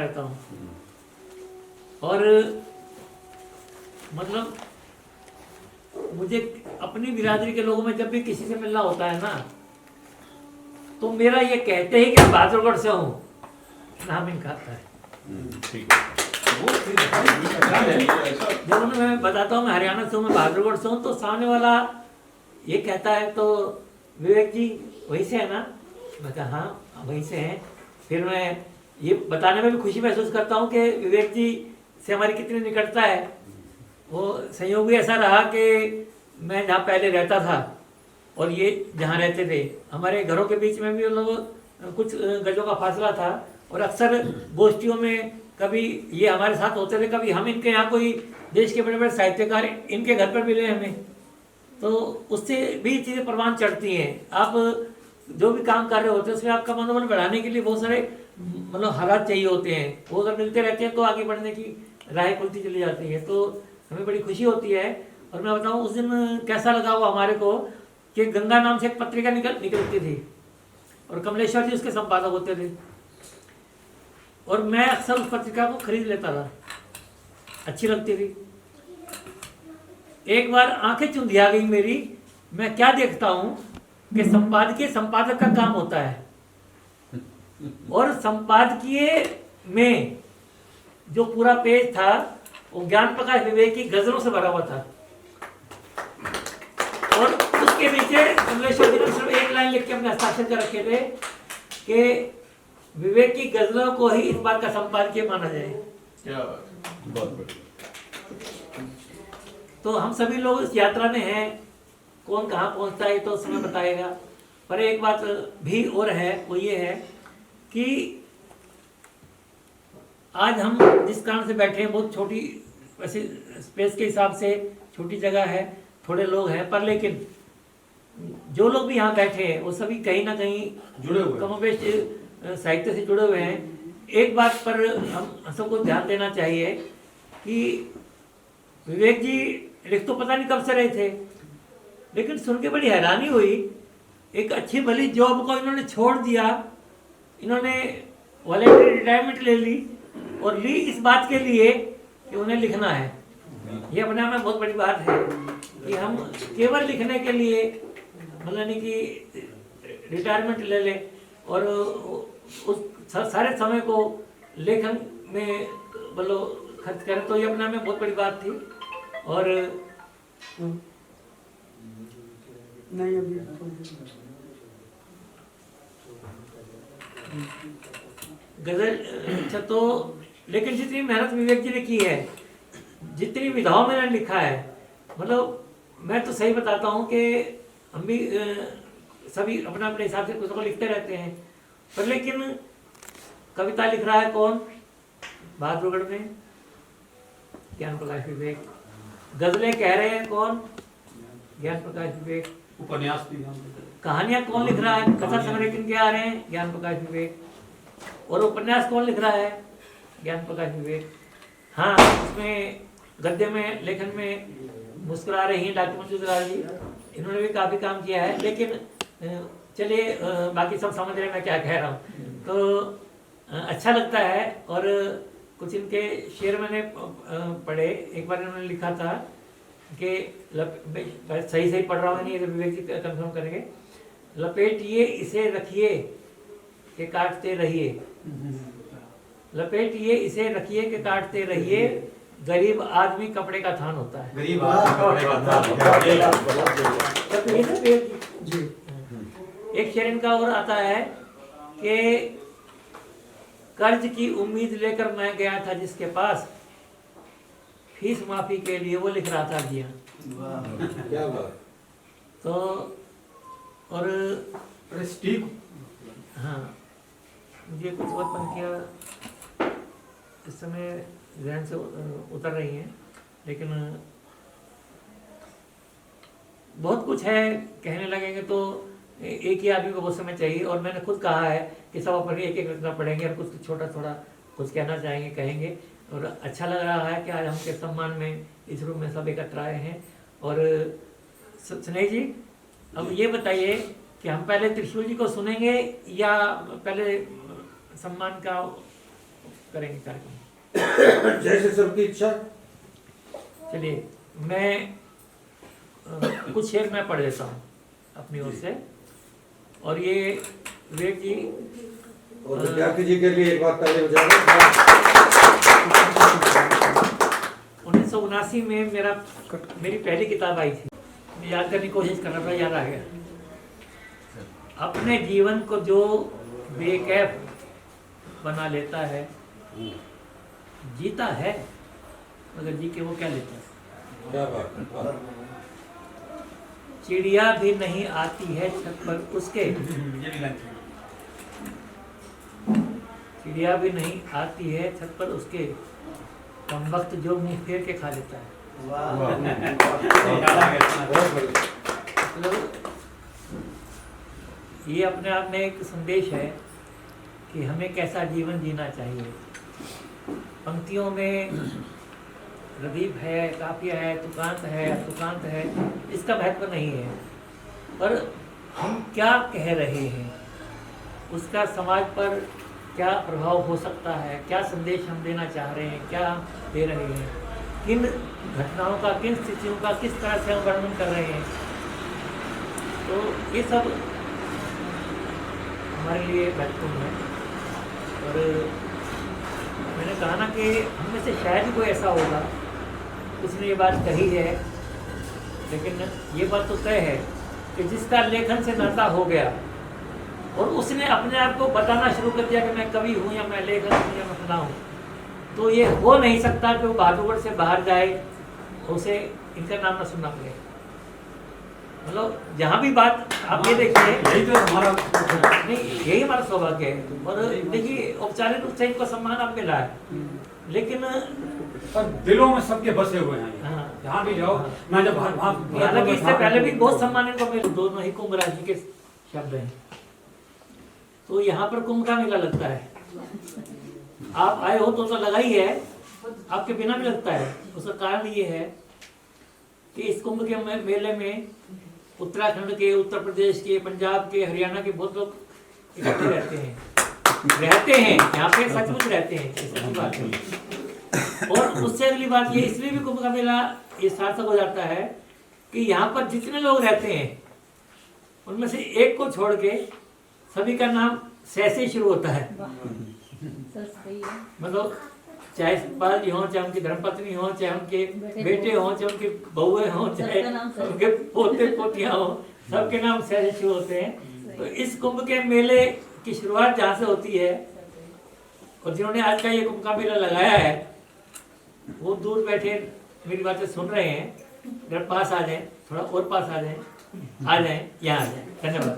रहता हूँ। और मतलब मुझे अपनी बिरादरी के लोगों में जब भी किसी से मिलना होता है ना, तो मेरा ये कहते ही कि बहादुरगढ़ से हूँ नाम इनका आता है। जब उन्हें मैं बताता हूँ मैं हरियाणा से हूँ, मैं बहादुरगढ़ से हूँ, तो सामने वाला ये कहता है तो विवेक जी वहीं से है ना? मैं कहा हाँ वहीं से हैं। फिर मैं ये बताने में भी खुशी महसूस करता हूँ कि विवेक जी से हमारी कितनी निकटता है। वो संयोग भी ऐसा रहा कि मैं जहाँ पहले रहता था और ये जहाँ रहते थे, हमारे घरों के बीच में भी लोग कुछ गजों का फासला था, और अक्सर गोष्ठियों में कभी ये हमारे साथ होते थे, कभी हम इनके यहाँ कोई देश के बड़े बड़े साहित्यकार इनके घर पर मिले हमें, तो उससे भी चीज़ें प्रमाण चढ़ती हैं। आप जो भी काम कर रहे होते हैं उसमें आपका मनोबल बढ़ाने के लिए बहुत सारे मतलब हालात चाहिए होते हैं, वो अगर मिलते रहते हैं तो आगे बढ़ने की राह खुलती चली जाती है, तो हमें बड़ी खुशी होती है। और मैं बताऊं उस दिन कैसा लगा वो हमारे को कि गंगा नाम से एक पत्रिका निकलती थी और कमलेश्वर जी उसके संपादक होते थे, और मैं अक्सर उस पत्रिका को खरीद लेता था, अच्छी लगती थी। एक बार आंखें चुंधिया गई मेरी, मैं क्या देखता हूं कि संपादकीय संपादक का काम होता है, और संपादकीय में जो पूरा पेज था वो ज्ञान प्रकाश विवेक की गजलों से भरा हुआ था, और उसके नीचे कमलेश्वर जी ने सिर्फ एक लाइन लिख के अपने हस्ताक्षर कर रखे थे कि विवेक की गजलों को ही इस बात का संपादकीय माना जाए। क्या बहुत बढ़िया। तो हम सभी लोग इस यात्रा में हैं, कौन कहाँ पहुँचता है तो समय बताएगा। पर एक बात भी और है, वो ये है कि आज हम जिस कारण से बैठे हैं बहुत छोटी, वैसे स्पेस के हिसाब से छोटी जगह है, थोड़े लोग हैं, पर लेकिन जो लोग भी यहाँ बैठे हैं वो सभी कहीं ना कहीं जुड़े हुए कमोबेश साहित्य से जुड़े हुए हैं। एक बात पर हम सबको ध्यान देना चाहिए कि विवेक जी लिख तो पता नहीं कब से रहे थे, लेकिन सुन के बड़ी हैरानी हुई, एक अच्छी भली जॉब को इन्होंने छोड़ दिया, इन्होंने वॉलंटरी रिटायरमेंट ले ली, और ली इस बात के लिए कि उन्हें लिखना है। ये अपने आप में बहुत बड़ी बात है कि हम केवल लिखने के लिए मतलब नहीं कि रिटायरमेंट ले लें और उस सारे समय को लेखन में मतलब खर्च करें, तो ये अपने आप में बहुत बड़ी बात थी। और नहीं अभी गजल अच्छा, तो लेकिन जितनी मेहनत विवेक जी ने की है, जितनी विधाओं में लिखा है, मतलब मैं तो सही बताता हूँ कि हम भी सभी अपने अपने हिसाब से कुछ को लिखते रहते हैं, पर लेकिन कविता लिख रहा है कौन? बहादुरगढ़ में ज्ञान प्रकाश विवेक। गजलें कह रहे हैं कौन? ज्ञान प्रकाश विवेक। उपन्यास भी कहानियां कौन लिख रहा है? कथा संग्रह किनके आ रहे हैं? ज्ञान प्रकाश विवेक। और उपन्यास कौन लिख रहा है? ज्ञान प्रकाश विवेक। हाँ, इसमें गद्य में लेखन में मुस्कुरा रही हैं डॉक्टर मंजू दलाल जी, इन्होंने भी काफ़ी काम किया है, लेकिन चलिए बाकी सब समझ रहे हैं मैं क्या कह रहा हूँ। तो अच्छा लगता है। और कुछ इनके शेर मैंने पढ़े, एक बार इन्होंने लिखा था कि सही सही पढ़ रहा हूँ नहीं, विवेक जी कंफर्म करेंगे। लपेटिए इसे रखिए कि काटते रहिए, लपेटिए इसे रखिए कि काटते रहिए, गरीब आदमी कपड़े का थान होता है। गरीब आदमी कपड़े का थान। जी। एक शेर इनका और आता है कि कर्ज की उम्मीद लेकर मैं गया था जिसके पास, फीस माफी के लिए वो लिख रहा था जी। क्या बात। तो और हाँ, मुझे कुछ और पंक्तियाँ इस समय ध्यान से उतर रही हैं, लेकिन बहुत कुछ है, कहने लगेंगे तो एक ही आदमी को बहुत समय चाहिए। और मैंने खुद कहा है कि सब अपनी एक एक रचना पढ़ेंगे और कुछ छोटा थोड़ा कुछ कहना चाहेंगे, कहेंगे। और अच्छा लग रहा है कि आज हम के सम्मान में इस रूम में सब एकत्र आए हैं। और स्नेह जी, अब ये बताइए कि हम पहले त्रिशूल जी को सुनेंगे या पहले सम्मान का करेंगे कार्यक्रम। जैसे सबकी इच्छा। चलिए मैं कुछ शेर मैं पढ़ देता हूँ अपनी ओर से। और ये विवेक जी और विद्यार्थी जी के लिए एक बात पहले हो जाएगा। 1979 में मेरी पहली किताब आई थी, मैं याद करने की कोशिश कर रहा था, याद आ गया। अपने जीवन को जो बेकैफ बना लेता है जीता है, मगर जी के वो क्या लेता है। क्या बात है। चिड़िया भी नहीं आती है छत पर उसके, चिड़िया भी नहीं आती है छत पर उसके, कम वक्त जो मुंह फेर के खा लेता है। बहुत बढ़िया। मतलब ये अपने आप में एक संदेश है कि हमें कैसा जीवन जीना चाहिए। पंक्तियों में रदीफ है, काफिया है, तुकांत है, तुकांत है, इसका महत्व नहीं है, पर हम क्या कह रहे हैं, उसका समाज पर क्या प्रभाव हो सकता है, क्या संदेश हम देना चाह रहे हैं, क्या दे रहे हैं, किन घटनाओं का, किन स्थितियों का किस तरह से हम वर्णन कर रहे हैं। तो ये सब हमारे लिए महत्वपूर्ण है। और मैंने कहा ना कि हम में से शायद ही कोई ऐसा होगा उसने ये बात कही है, लेकिन ये बात तो तय है कि जिसका लेखन से नाता हो गया और उसने अपने आप को बताना शुरू कर दिया कि मैं कवि हूँ या मैं लेखक हूँ या मैं फला हूँ, तो ये हो नहीं सकता कि वो बहादुरगढ़ से बाहर जाए, उसे इनका नाम ना सुनना पड़े। मतलब जहाँ भी बात आप ये देखिए, यही तो हमारा नहीं यही हमारा सौभाग्य है। और देखिए औपचारिक रूप से इनको सम्मान आप मिला है, लेकिन पर दिलों में सबके बसे हुए हैं। हाँ। जहाँ भी जाओ, मैं जब हालांकि इससे पहले भी बहुत सम्मान इनको मिले, दोनों ही कुंभ राशि के शब्द हैं। तो यहाँ पर कुंभ का मेला लगता है, आप आए हो तो लगा ही है, आपके बिना भी लगता है। उसका कारण ये है कि इस कुंभ के मेले में उत्तराखंड के, उत्तर प्रदेश के, पंजाब के, हरियाणा के बहुत लोग इकट्ठे रहते हैं यहाँ पे, सचमुच रहते हैं, ऐसी बात है। और उससे अगली बात ये इसलिए भी कुंभ का मेला ये सार्थक हो जाता है कि यहाँ पर जितने लोग रहते हैं उनमें से एक को छोड़ के सभी का नाम से ही शुरू होता है। मतलब चाहे पाल जी हों, चाहे उनकी धर्मपत्नी हो, चाहे उनके बेटे हों, चाहे उनके बहुएं हों, चाहे उनके पोते पोतियां हों, सबके नाम से शुरू होते हैं। तो इस कुंभ के मेले की शुरुआत जहाँ से होती है, और जिन्होंने आज का ये कुंभ का मेला लगाया है वो दूर बैठे मेरी बातें सुन रहे हैं। अगर पास आ जाए, थोड़ा और पास आ जाए यहाँ आ जाए। धन्यवाद।